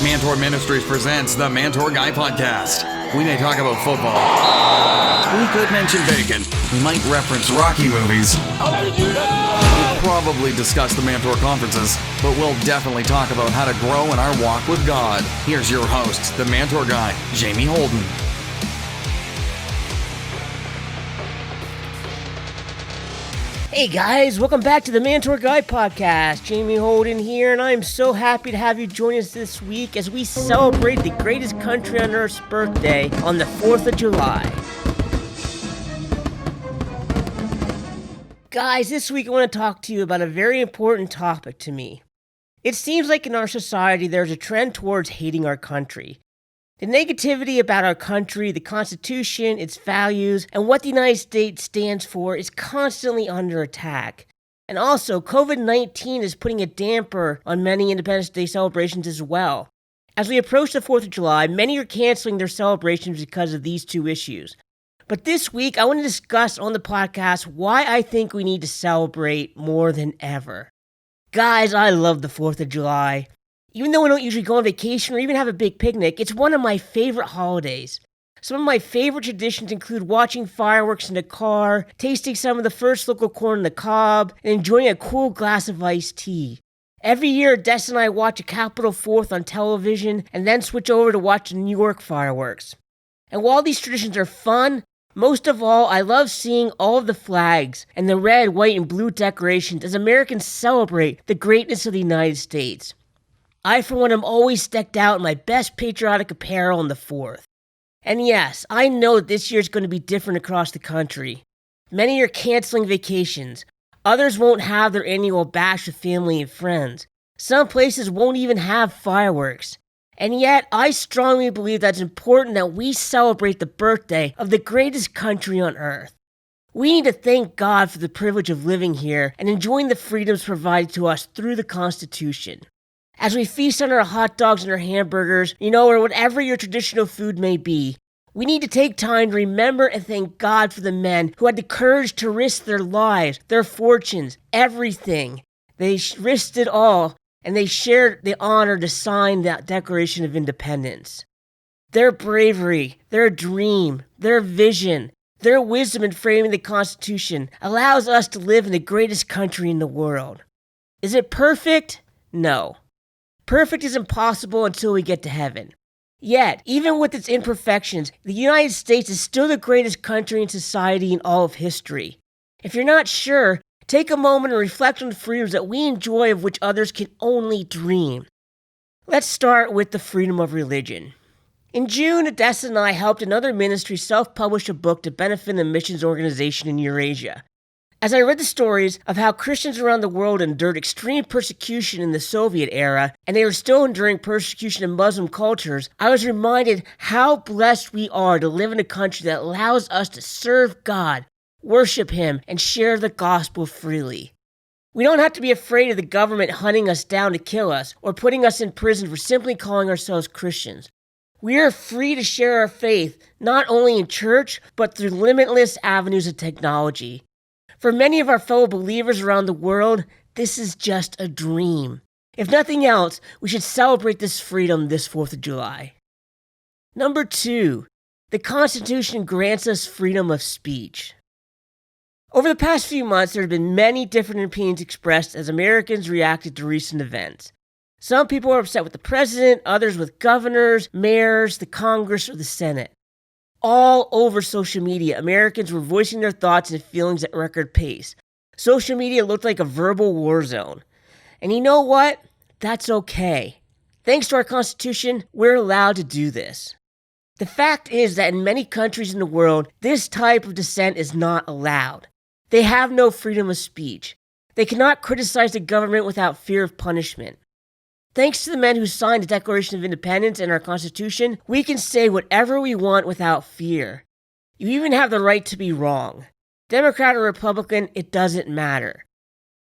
Mantour Ministries presents the Mantour Guy Podcast. We may talk about football. We could mention bacon. We might reference Rocky movies. We'll probably discuss the Mantour conferences, but we'll definitely talk about how to grow in our walk with God. Here's your host, the Mantour Guy, Jamie Holden. Hey guys, welcome back to the Mantour Guy Podcast. Jamie Holden here, and I'm so happy to have you join us this week as we celebrate the greatest country on Earth's birthday on the 4th of July. Guys, this week I want to talk to you about a very important topic to me. It seems like in our society there's a trend towards hating our country. The negativity about our country, the Constitution, its values, and what the United States stands for is constantly under attack. And also, COVID-19 is putting a damper on many Independence Day celebrations as well. As we approach the 4th of July, many are canceling their celebrations because of these two issues. But this week, I want to discuss on the podcast why I think we need to celebrate more than ever. Guys, I love the 4th of July. Even though we don't usually go on vacation or even have a big picnic, it's one of my favorite holidays. Some of my favorite traditions include watching fireworks in the car, tasting some of the first local corn on the cob, and enjoying a cool glass of iced tea. Every year, Des and I watch a Capitol 4th on television and then switch over to watch the New York fireworks. And while these traditions are fun, most of all, I love seeing all of the flags and the red, white, and blue decorations as Americans celebrate the greatness of the United States. I, for one, am always decked out in my best patriotic apparel on the 4th. And yes, I know that this year is going to be different across the country. Many are canceling vacations. Others won't have their annual bash with family and friends. Some places won't even have fireworks. And yet, I strongly believe that it's important that we celebrate the birthday of the greatest country on earth. We need to thank God for the privilege of living here and enjoying the freedoms provided to us through the Constitution. As we feast on our hot dogs and our hamburgers, or whatever your traditional food may be, we need to take time to remember and thank God for the men who had the courage to risk their lives, their fortunes, everything. They risked it all, and they shared the honor to sign that Declaration of Independence. Their bravery, their dream, their vision, their wisdom in framing the Constitution allows us to live in the greatest country in the world. Is it perfect? No. Perfect is impossible until we get to heaven. Yet, even with its imperfections, the United States is still the greatest country and society in all of history. If you're not sure, take a moment and reflect on the freedoms that we enjoy of which others can only dream. Let's start with the freedom of religion. In June, Des and I helped another ministry self-publish a book to benefit a missions organization in Eurasia. As I read the stories of how Christians around the world endured extreme persecution in the Soviet era, and they are still enduring persecution in Muslim cultures, I was reminded how blessed we are to live in a country that allows us to serve God, worship Him, and share the gospel freely. We don't have to be afraid of the government hunting us down to kill us or putting us in prison for simply calling ourselves Christians. We are free to share our faith, not only in church, but through limitless avenues of technology. For many of our fellow believers around the world, this is just a dream. If nothing else, we should celebrate this freedom this 4th of July. Number 2, the Constitution grants us freedom of speech. Over the past few months, there have been many different opinions expressed as Americans reacted to recent events. Some people are upset with the president, others with governors, mayors, the Congress, or the Senate. All over social media, Americans were voicing their thoughts and feelings at record pace. Social media looked like a verbal war zone. And you know what? That's okay. Thanks to our Constitution, we're allowed to do this. The fact is that in many countries in the world, this type of dissent is not allowed. They have no freedom of speech. They cannot criticize the government without fear of punishment. Thanks to the men who signed the Declaration of Independence and our Constitution, we can say whatever we want without fear. You even have the right to be wrong. Democrat or Republican, it doesn't matter.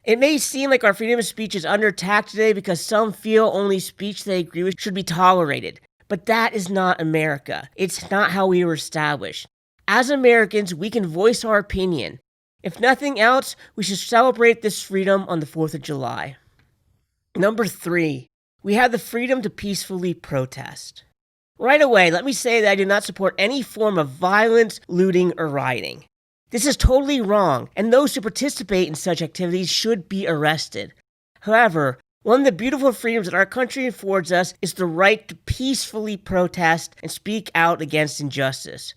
It may seem like our freedom of speech is under attack today because some feel only speech they agree with should be tolerated. But that is not America. It's not how we were established. As Americans, we can voice our opinion. If nothing else, we should celebrate this freedom on the 4th of July. Number 3. We have the freedom to peacefully protest. Right away, let me say that I do not support any form of violence, looting, or rioting. This is totally wrong, and those who participate in such activities should be arrested. However, one of the beautiful freedoms that our country affords us is the right to peacefully protest and speak out against injustice.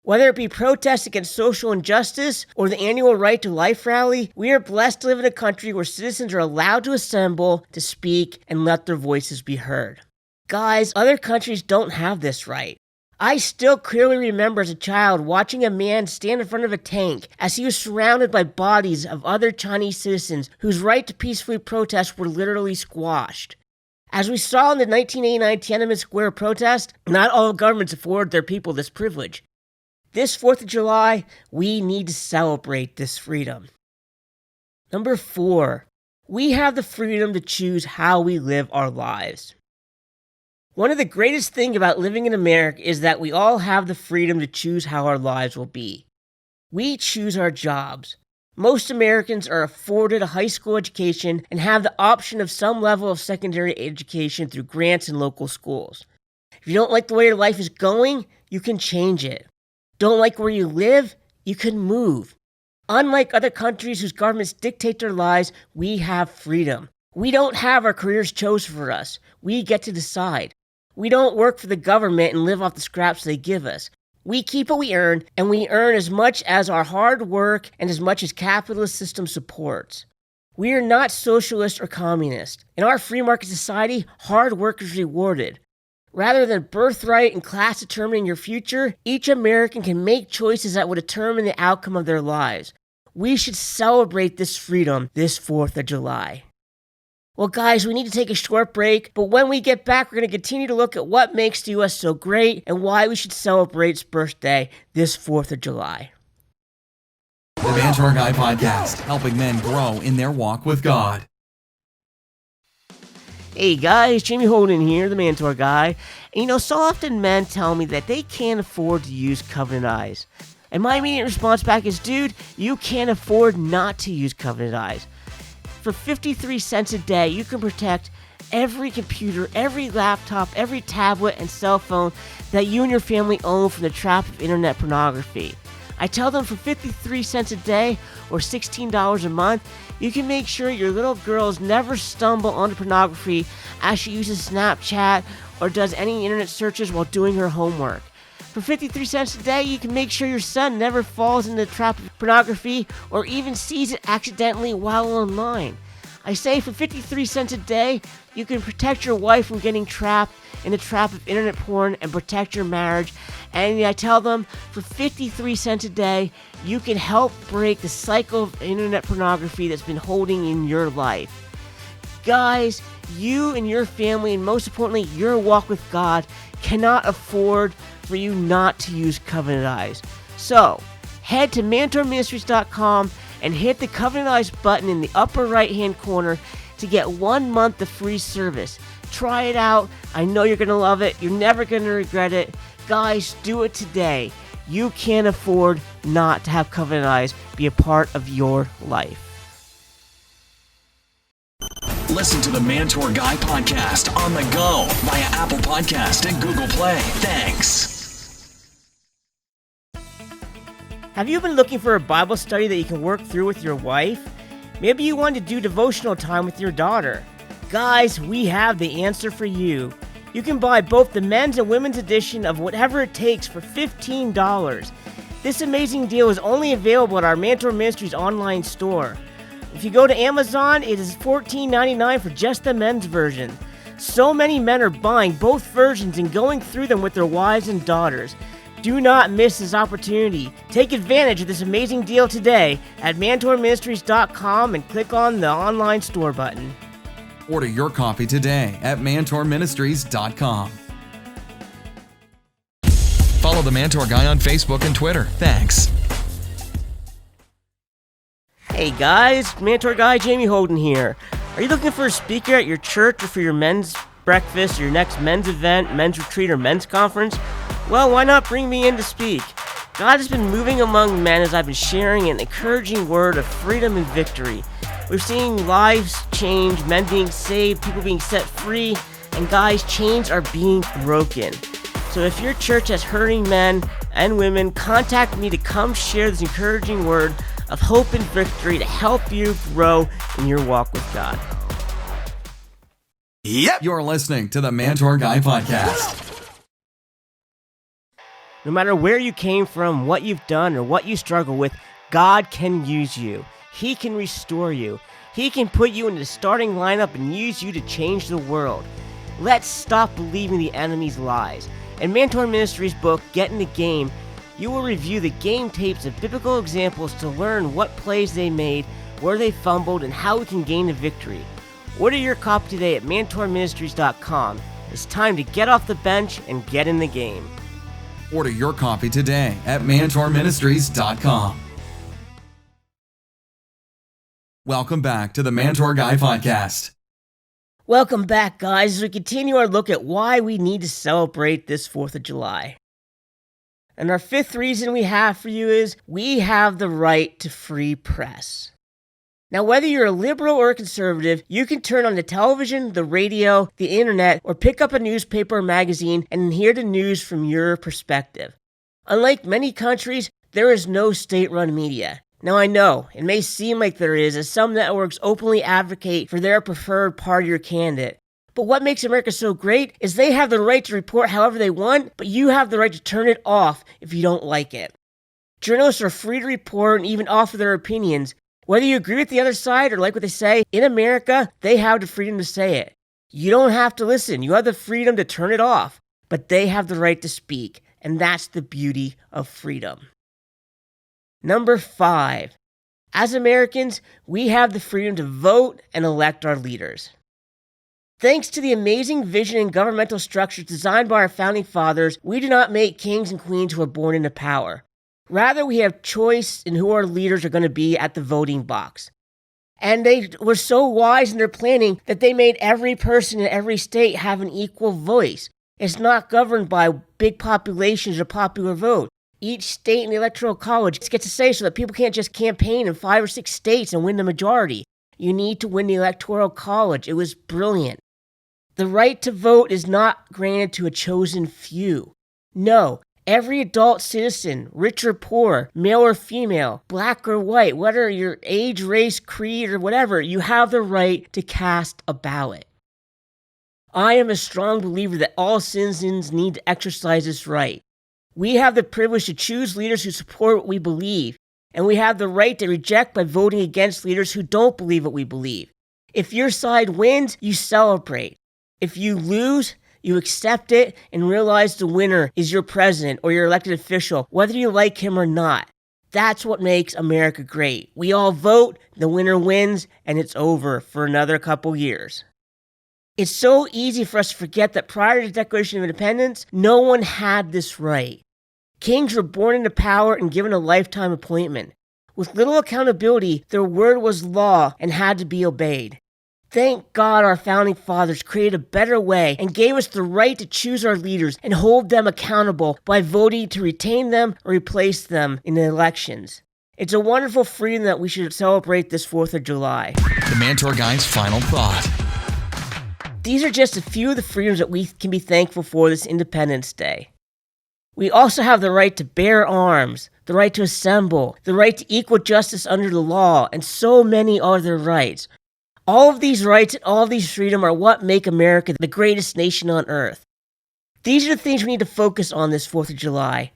Whether it be protests against social injustice or the annual Right to Life rally, we are blessed to live in a country where citizens are allowed to assemble, to speak, and let their voices be heard. Guys, other countries don't have this right. I still clearly remember as a child watching a man stand in front of a tank as he was surrounded by bodies of other Chinese citizens whose right to peacefully protest were literally squashed. As we saw in the 1989 Tiananmen Square protest, not all governments afford their people this privilege. This 4th of July, we need to celebrate this freedom. Number 4, we have the freedom to choose how we live our lives. One of the greatest things about living in America is that we all have the freedom to choose how our lives will be. We choose our jobs. Most Americans are afforded a high school education and have the option of some level of secondary education through grants in local schools. If you don't like the way your life is going, you can change it. Don't like where you live? You can move. Unlike other countries whose governments dictate their lives, we have freedom. We don't have our careers chosen for us. We get to decide. We don't work for the government and live off the scraps they give us. We keep what we earn, and we earn as much as our hard work and as much as capitalist system supports. We are not socialist or communist. In our free market society, hard work is rewarded. Rather than birthright and class determining your future, each American can make choices that will determine the outcome of their lives. We should celebrate this freedom this 4th of July. Well, guys, we need to take a short break, but when we get back, we're going to continue to look at what makes the U.S. so great and why we should celebrate its birthday this 4th of July. The Mantour Guy Podcast, helping men grow in their walk with God. Hey guys, Jamie Holden here, the Mantour Guy. And so often men tell me that they can't afford to use Covenant Eyes. And my immediate response back is, dude, you can't afford not to use Covenant Eyes. For 53 cents a day, you can protect every computer, every laptop, every tablet, and cell phone that you and your family own from the trap of internet pornography. I tell them for 53 cents a day, or $16 a month, you can make sure your little girls never stumble onto pornography as she uses Snapchat or does any internet searches while doing her homework. For 53 cents a day, you can make sure your son never falls into the trap of pornography or even sees it accidentally while online. I say for 53 cents a day, you can protect your wife from getting trapped in the trap of internet porn and protect your marriage. And I tell them for 53 cents a day, you can help break the cycle of internet pornography that's been holding in your life. Guys, you and your family, and most importantly, your walk with God, cannot afford for you not to use Covenant Eyes. So, head to MantourMinistries.com and hit the Covenant Eyes button in the upper right-hand corner to get 1 month of free service. Try it out. I know you're going to love it. You're never going to regret it. Guys, do it today. You can't afford not to have Covenant Eyes be a part of your life. Listen to the Mantour Guy Podcast on the go via Apple Podcast and Google Play. Thanks. Have you been looking for a Bible study that you can work through with your wife? Maybe you want to do devotional time with your daughter. Guys, we have the answer for you. You can buy both the men's and women's edition of Whatever It Takes for $15. This amazing deal is only available at our Mantour Ministries online store. If you go to Amazon, it is $14.99 for just the men's version. So many men are buying both versions and going through them with their wives and daughters. Do not miss this opportunity. Take advantage of this amazing deal today at MantourMinistries.com and click on the online store button. Order your copy today at MantourMinistries.com. Follow the Mantour Guy on Facebook and Twitter. Thanks. Hey guys, Mantour Guy Jamie Holden here. Are you looking for a speaker at your church or for your men's breakfast, your next men's event, men's retreat, or men's conference? Well, why not bring me in to speak? God has been moving among men as I've been sharing an encouraging word of freedom and victory. We're seeing lives change, men being saved, people being set free, and guys, chains are being broken. So if your church has hurting men and women, contact me to come share this encouraging word of hope and victory to help you grow in your walk with God. Yep. You're listening to the Mantour Guy Podcast. No matter where you came from, what you've done, or what you struggle with, God can use you. He can restore you. He can put you in the starting lineup and use you to change the world. Let's stop believing the enemy's lies. In Mantour Ministries' book, Get in the Game, you will review the game tapes of biblical examples to learn what plays they made, where they fumbled, and how we can gain a victory. Order your copy today at mantourministries.com. It's time to get off the bench and get in the game. Order your copy today at mantourministries.com. Welcome back to the Mantour Guy Podcast. Welcome back, guys, as we continue our look at why we need to celebrate this 4th of July. And our fifth reason we have for you is we have the right to free press. Now, whether you're a liberal or a conservative, you can turn on the television, the radio, the internet, or pick up a newspaper or magazine and hear the news from your perspective. Unlike many countries, there is no state-run media. Now, I know, it may seem like there is, as some networks openly advocate for their preferred party or candidate. But what makes America so great is they have the right to report however they want, but you have the right to turn it off if you don't like it. Journalists are free to report and even offer their opinions. Whether you agree with the other side or like what they say, in America, they have the freedom to say it. You don't have to listen. You have the freedom to turn it off, but they have the right to speak, and that's the beauty of freedom. Number 5. As Americans, we have the freedom to vote and elect our leaders. Thanks to the amazing vision and governmental structures designed by our founding fathers, we do not make kings and queens who are born into power. Rather, we have choice in who our leaders are going to be at the voting box. And they were so wise in their planning that they made every person in every state have an equal voice. It's not governed by big populations or popular vote. Each state in the Electoral College gets a say so that people can't just campaign in 5 or 6 states and win the majority. You need to win the Electoral College. It was brilliant. The right to vote is not granted to a chosen few. No, every adult citizen, rich or poor, male or female, black or white, whether your age, race, creed, or whatever, you have the right to cast a ballot. I am a strong believer that all citizens need to exercise this right. We have the privilege to choose leaders who support what we believe, and we have the right to reject by voting against leaders who don't believe what we believe. If your side wins, you celebrate. If you lose, you accept it and realize the winner is your president or your elected official, whether you like him or not. That's what makes America great. We all vote, the winner wins, and it's over for another couple years. It's so easy for us to forget that prior to the Declaration of Independence, no one had this right. Kings were born into power and given a lifetime appointment. With little accountability, their word was law and had to be obeyed. Thank God our founding fathers created a better way and gave us the right to choose our leaders and hold them accountable by voting to retain them or replace them in the elections. It's a wonderful freedom that we should celebrate this 4th of July. The Mantour Guy's final thought. These are just a few of the freedoms that we can be thankful for this Independence Day. We also have the right to bear arms, the right to assemble, the right to equal justice under the law, and so many other rights. All of these rights and all of these freedoms are what make America the greatest nation on earth. These are the things we need to focus on this 4th of July.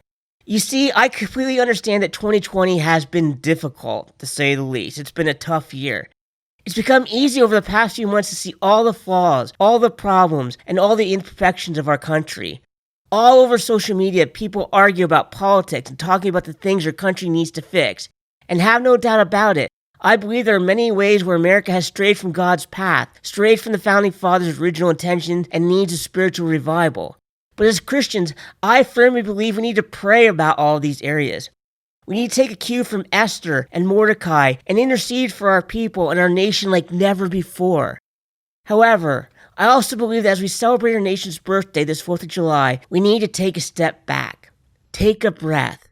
You see, I completely understand that 2020 has been difficult, to say the least. It's been a tough year. It's become easy over the past few months to see all the flaws, all the problems, and all the imperfections of our country. All over social media, people argue about politics and talking about the things our country needs to fix. And have no doubt about it, I believe there are many ways where America has strayed from God's path, strayed from the Founding Fathers' original intentions, and needs a spiritual revival. But as Christians, I firmly believe we need to pray about all of these areas. We need to take a cue from Esther and Mordecai and intercede for our people and our nation like never before. However, I also believe that as we celebrate our nation's birthday this 4th of July, we need to take a step back. Take a breath.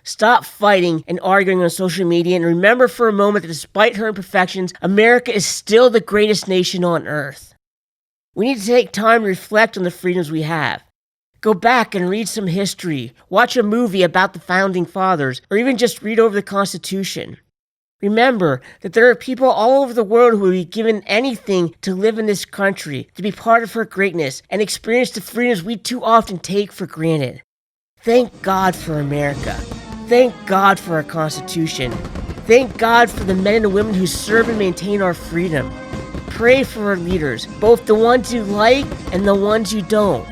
Stop fighting and arguing on social media, and remember for a moment that despite her imperfections, America is still the greatest nation on earth. We need to take time to reflect on the freedoms we have. Go back and read some history, watch a movie about the Founding Fathers, or even just read over the Constitution. Remember that there are people all over the world who would be given anything to live in this country, to be part of her greatness, and experience the freedoms we too often take for granted. Thank God for America. Thank God for our Constitution. Thank God for the men and women who serve and maintain our freedom. Pray for our leaders, both the ones you like and the ones you don't.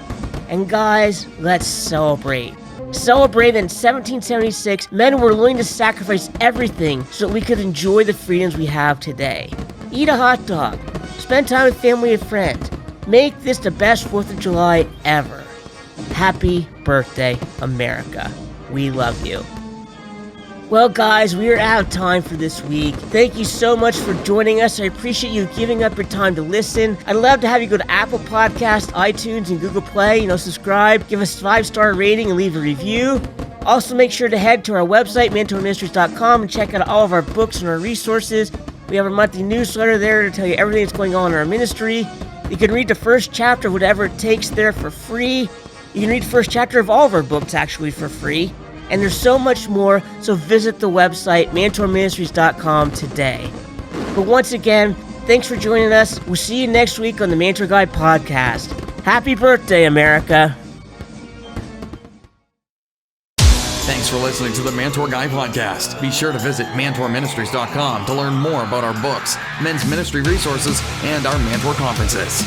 And guys, let's celebrate. Celebrate that in 1776, men were willing to sacrifice everything so that we could enjoy the freedoms we have today. Eat a hot dog. Spend time with family and friends. Make this the best 4th of July ever. Happy birthday, America. We love you. Well, guys, we are out of time for this week. Thank you so much for joining us. I appreciate you giving up your time to listen. I'd love to have you go to Apple Podcasts, iTunes, and Google Play. Subscribe, give us a 5-star rating, and leave a review. Also, make sure to head to our website, MantourMinistries.com, and check out all of our books and our resources. We have our monthly newsletter there to tell you everything that's going on in our ministry. You can read the first chapter of whatever it takes there for free. You can read the first chapter of all of our books, actually, for free. And there's so much more, so visit the website, MantourMinistries.com today. But once again, thanks for joining us. We'll see you next week on the Mantour Guy Podcast. Happy birthday, America. Thanks for listening to the Mantour Guy Podcast. Be sure to visit MantourMinistries.com to learn more about our books, men's ministry resources, and our Mantour conferences.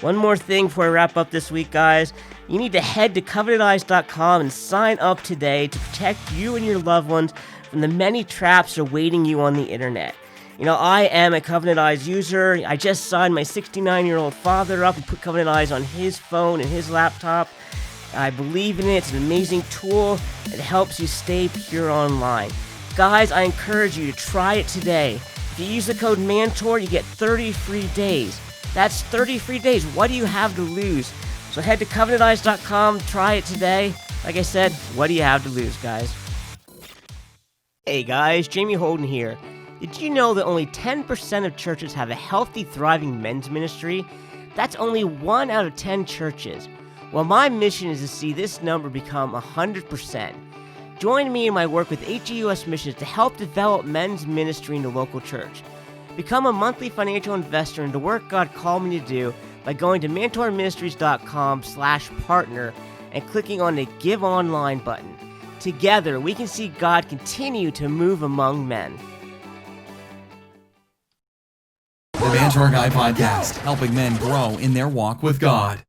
One more thing before I wrap up this week, guys. You need to head to CovenantEyes.com and sign up today to protect you and your loved ones from the many traps awaiting you on the internet. I am a Covenant Eyes user. I just signed my 69-year-old father up and put Covenant Eyes on his phone and his laptop. I believe in it. It's an amazing tool. It helps you stay pure online. Guys, I encourage you to try it today. If you use the code MANTOR, you get 30 free days. That's 30 free days. What do you have to lose? So head to CovenantEyes.com, try it today. Like I said, what do you have to lose, guys? Hey guys, Jamie Holden here. Did you know that only 10% of churches have a healthy, thriving men's ministry? That's only 1 out of 10 churches. Well, my mission is to see this number become 100%. Join me in my work with HEUS Missions to help develop men's ministry in the local church. Become a monthly financial investor in the work God called me to do by going to MantourMinistries.com/partner and clicking on the Give Online button. Together, we can see God continue to move among men. The Mantour Guy Podcast, helping men grow in their walk with God.